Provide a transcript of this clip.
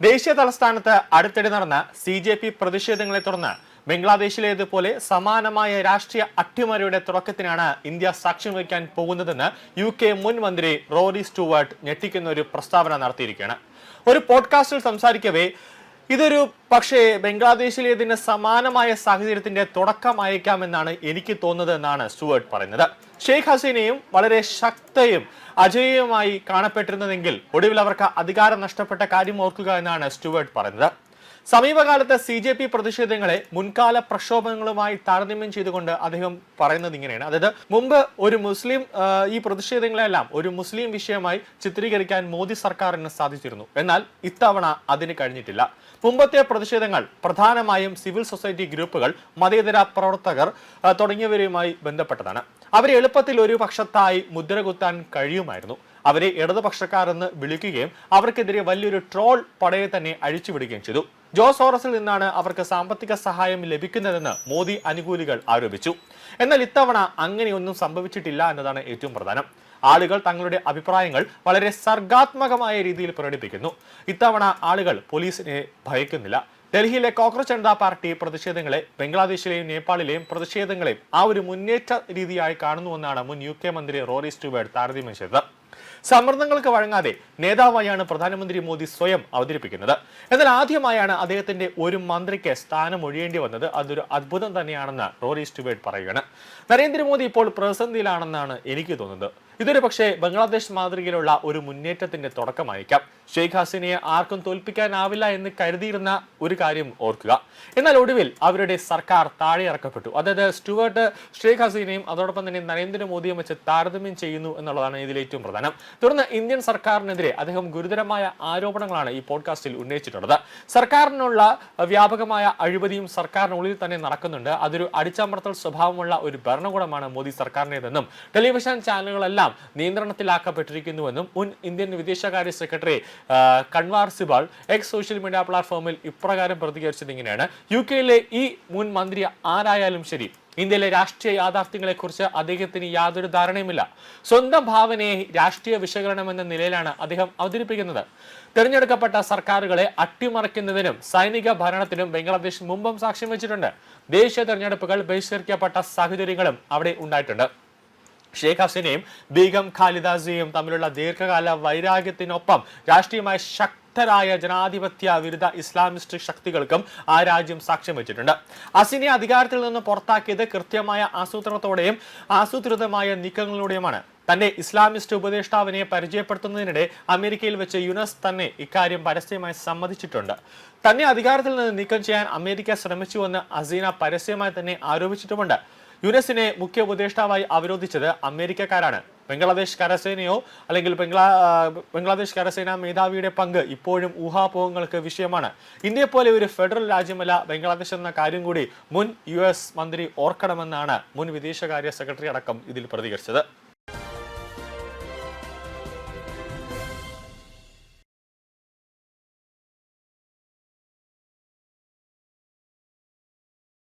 ദേശീയ തലസ്ഥാനത്ത് അടുത്തിടെ നടന്ന CJP പ്രതിഷേധങ്ങളെ തുടർന്ന് ബംഗ്ലാദേശിലേതുപോലെ സമാനമായ രാഷ്ട്രീയ അട്ടിമറിയുടെ തുടക്കത്തിനാണ് ഇന്ത്യ സാക്ഷ്യം വഹിക്കാൻ പോകുന്നതെന്ന് UK മുൻ മന്ത്രി റോറി സ്റ്റുവർട്ട് ഞെട്ടിക്കുന്ന ഒരു പ്രസ്താവന നടത്തിയിരിക്കുകയാണ്. ഒരു പോഡ്കാസ്റ്റിൽ സംസാരിക്കവേ ഇതൊരു പക്ഷേ ബംഗ്ലാദേശിലേതിന് സമാനമായ സാഹചര്യത്തിന്റെ തുടക്കമായേക്കാമെന്നാണ് എനിക്ക് തോന്നുന്നത് എന്നാണ് സ്റ്റുവർട്ട് പറയുന്നത്. ഷെയ്ഖ് ഹസീനയും വളരെ ശക്തയും അജയ്യമായി കാണപ്പെട്ടിരുന്നതെങ്കിൽ ഒടുവിൽ അവർക്ക് അധികാരം നഷ്ടപ്പെട്ട കാര്യം ഓർക്കുക എന്നാണ് സ്റ്റുവർട്ട് പറയുന്നത്. സമീപകാലത്തെ CJP പ്രതിഷേധങ്ങളെ മുൻകാല പ്രക്ഷോഭങ്ങളുമായി താരതമ്യം ചെയ്തുകൊണ്ട് അദ്ദേഹം പറയുന്നത് ഇങ്ങനെയാണ്. അതായത് മുമ്പ് ഒരു മുസ്ലിം ഈ പ്രതിഷേധങ്ങളെല്ലാം ഒരു മുസ്ലിം വിഷയമായി ചിത്രീകരിക്കാൻ മോദി സർക്കാരിന് സാധിച്ചിരുന്നു. എന്നാൽ ഇത്തവണ അതിന് കഴിഞ്ഞിട്ടില്ല. മുമ്പത്തെ പ്രതിഷേധങ്ങൾ പ്രധാനമായും സിവിൽ സൊസൈറ്റി ഗ്രൂപ്പുകൾ, മതേതര പ്രവർത്തകർ തുടങ്ങിയവരുമായി ബന്ധപ്പെട്ടതാണ്. അവരെ എളുപ്പത്തിൽ ഒരു പക്ഷത്തായി മുദ്രകുത്താൻ കഴിയുമായിരുന്നു. അവരെ ഇടതുപക്ഷക്കാരെന്ന് വിളിക്കുകയും അവർക്കെതിരെ വലിയൊരു ട്രോൾ പടയെ തന്നെ അഴിച്ചുവിടുകയും ചെയ്തു. ജോസ് സോറസിൽ നിന്നാണ് അവർക്ക് സാമ്പത്തിക സഹായം ലഭിക്കുന്നതെന്ന് മോദി അനുകൂലികൾ ആരോപിച്ചു. എന്നാൽ ഇത്തവണ അങ്ങനെയൊന്നും സംഭവിച്ചിട്ടില്ല എന്നതാണ് ഏറ്റവും പ്രധാനം. ആളുകൾ തങ്ങളുടെ അഭിപ്രായങ്ങൾ വളരെ സർഗാത്മകമായ രീതിയിൽ പ്രകടിപ്പിക്കുന്നു. ഇത്തവണ ആളുകൾ പോലീസിനെ ഭയക്കുന്നില്ല. ഡൽഹിയിലെ കോക്രോച്ച് ജനതാ പാർട്ടി പ്രതിഷേധങ്ങളെ ബംഗ്ലാദേശിലെയും നേപ്പാളിലെയും പ്രതിഷേധങ്ങളെയും ആ ഒരു മുന്നേറ്റ രീതിയായി കാണുന്നുവെന്നാണ് മുൻ UK മന്ത്രി റോറി സ്റ്റുവർട്ട് താരതമ്യം ചെയ്തത്. സമ്മർദ്ദങ്ങൾക്ക് വഴങ്ങാതെ നേതാവായാണ് പ്രധാനമന്ത്രി മോദി സ്വയം അവതരിപ്പിക്കുന്നത്. എന്നാൽ ആദ്യമായാണ് അദ്ദേഹത്തിന്റെ ഒരു മന്ത്രിക്ക് സ്ഥാനം ഒഴിയേണ്ടി വന്നത്. അതൊരു അത്ഭുതം തന്നെയാണെന്ന് റോറി സ്റ്റുവർട്ട് പറയുകയാണ്. നരേന്ദ്രമോദി ഇപ്പോൾ പ്രതിസന്ധിയിലാണെന്നാണ് എനിക്ക് തോന്നുന്നത്. ഇതൊരു പക്ഷേ ബംഗ്ലാദേശ് മാതൃകയിലുള്ള ഒരു മുന്നേറ്റത്തിന്റെ തുടക്കമായിരിക്കാം. ഷെയ്ഖ് ഹസീനയെ ആർക്കും തോൽപ്പിക്കാനാവില്ല എന്ന് കരുതിയിരുന്ന ഒരു കാര്യം ഓർക്കുക. എന്നാൽ ഒടുവിൽ അവരുടെ സർക്കാർ താഴെ ഇറക്കപ്പെട്ടു. അതായത് സ്റ്റുവർട്ട് ഷെയ്ഖ് ഹസീനയും അതോടൊപ്പം തന്നെ നരേന്ദ്രമോദിയും വെച്ച് താരതമ്യം ചെയ്യുന്നു എന്നുള്ളതാണ് ഇതിൽ ഏറ്റവും പ്രധാനം. തുടർന്ന് ഇന്ത്യൻ സർക്കാരിനെതിരെ അദ്ദേഹം ഗുരുതരമായ ആരോപണങ്ങളാണ് ഈ പോഡ്കാസ്റ്റിൽ ഉന്നയിച്ചിട്ടുള്ളത്. സർക്കാരിനുള്ള വ്യാപകമായ അഴിമതിയും സർക്കാരിനുള്ളിൽ തന്നെ നടക്കുന്നുണ്ട്. അതൊരു അടിച്ചമർത്തൽ സ്വഭാവമുള്ള ഒരു ഭരണകൂടമാണ് മോദി സർക്കാരിൻ്റെതെന്നും ടെലിവിഷൻ ചാനലുകളെല്ലാം നിയന്ത്രണത്തിലാക്കപ്പെട്ടിരിക്കുന്നുവെന്നും മുൻ ഇന്ത്യൻ വിദേശകാര്യ secretary Kanwal Sibal X social media പ്ലാറ്റ്ഫോമിൽ ഇപ്രകാരം പ്രതികരിച്ചത് ഇങ്ങനെയാണ്. UK ഈ മുൻ മന്ത്രി ആരായാലും ശരി, ഇന്ത്യയിലെ രാഷ്ട്രീയ യാഥാർത്ഥ്യങ്ങളെ കുറിച്ച് അദ്ദേഹത്തിന് യാതൊരു ധാരണയുമില്ല. സ്വന്തം ഭാവനയെ രാഷ്ട്രീയ വിശകലനം എന്ന നിലയിലാണ് അദ്ദേഹം അവതരിപ്പിക്കുന്നത്. തെരഞ്ഞെടുക്കപ്പെട്ട സർക്കാരുകളെ അട്ടിമറിക്കുന്നതിനും സൈനിക ഭരണത്തിനും ബംഗ്ലാദേശ് മുമ്പും സാക്ഷ്യം വെച്ചിട്ടുണ്ട്. ദേശീയ തെരഞ്ഞെടുപ്പുകൾ ബഹിഷ്കരിക്കപ്പെട്ട സാഹചര്യങ്ങളും അവിടെ ഉണ്ടായിട്ടുണ്ട്. ഷെയ്ഖ് ഹസീനയും ബീഗം ഖാലിദ സിയയും തമ്മിലുള്ള ദീർഘകാല വൈരാഗ്യത്തിനൊപ്പം രാഷ്ട്രീയമായ ശക്തരായ ജനാധിപത്യ വിരുദ്ധ ഇസ്ലാമിസ്റ്റ് ശക്തികൾക്കും ആ രാജ്യം സാക്ഷ്യം വെച്ചിട്ടുണ്ട്. ഹസീനയെ അധികാരത്തിൽ നിന്ന് പുറത്താക്കിയത് കൃത്യമായ ആസൂത്രണത്തോടെയും ആസൂത്രിതമായ നീക്കങ്ങളിലൂടെയുമാണ്. തന്റെ ഇസ്ലാമിസ്റ്റ് ഉപദേഷ്ടാവിനെ പരിചയപ്പെടുത്തുന്നതിനിടെ അമേരിക്കയിൽ വെച്ച് യുനസ് തന്നെ ഇക്കാര്യം പരസ്യമായി സമ്മതിച്ചിട്ടുണ്ട്. തന്നെ അധികാരത്തിൽ നിന്ന് നീക്കം ചെയ്യാൻ അമേരിക്ക ശ്രമിച്ചുവെന്ന് ഹസീന പരസ്യമായി തന്നെ ആരോപിച്ചിട്ടുമുണ്ട്. യുനസിനെ മുഖ്യ ഉപദേഷ്ടാവായി അവരോധിച്ചത് അമേരിക്കക്കാരാണ്. ബംഗ്ലാദേശ് കരസേനയോ അല്ലെങ്കിൽ ബംഗ്ലാദേശ് കരസേന മേധാവിയുടെ പങ്ക് ഇപ്പോഴും ഊഹാപോഹങ്ങൾക്ക് വിഷയമാണ്. ഇന്ത്യയെ പോലെ ഒരു ഫെഡറൽ രാജ്യമല്ല ബംഗ്ലാദേശ് എന്ന കാര്യം കൂടി മുൻ US മന്ത്രി ഓർക്കണമെന്നാണ് മുൻ വിദേശകാര്യ സെക്രട്ടറി അടക്കം ഇതിൽ പ്രതികരിച്ചത്.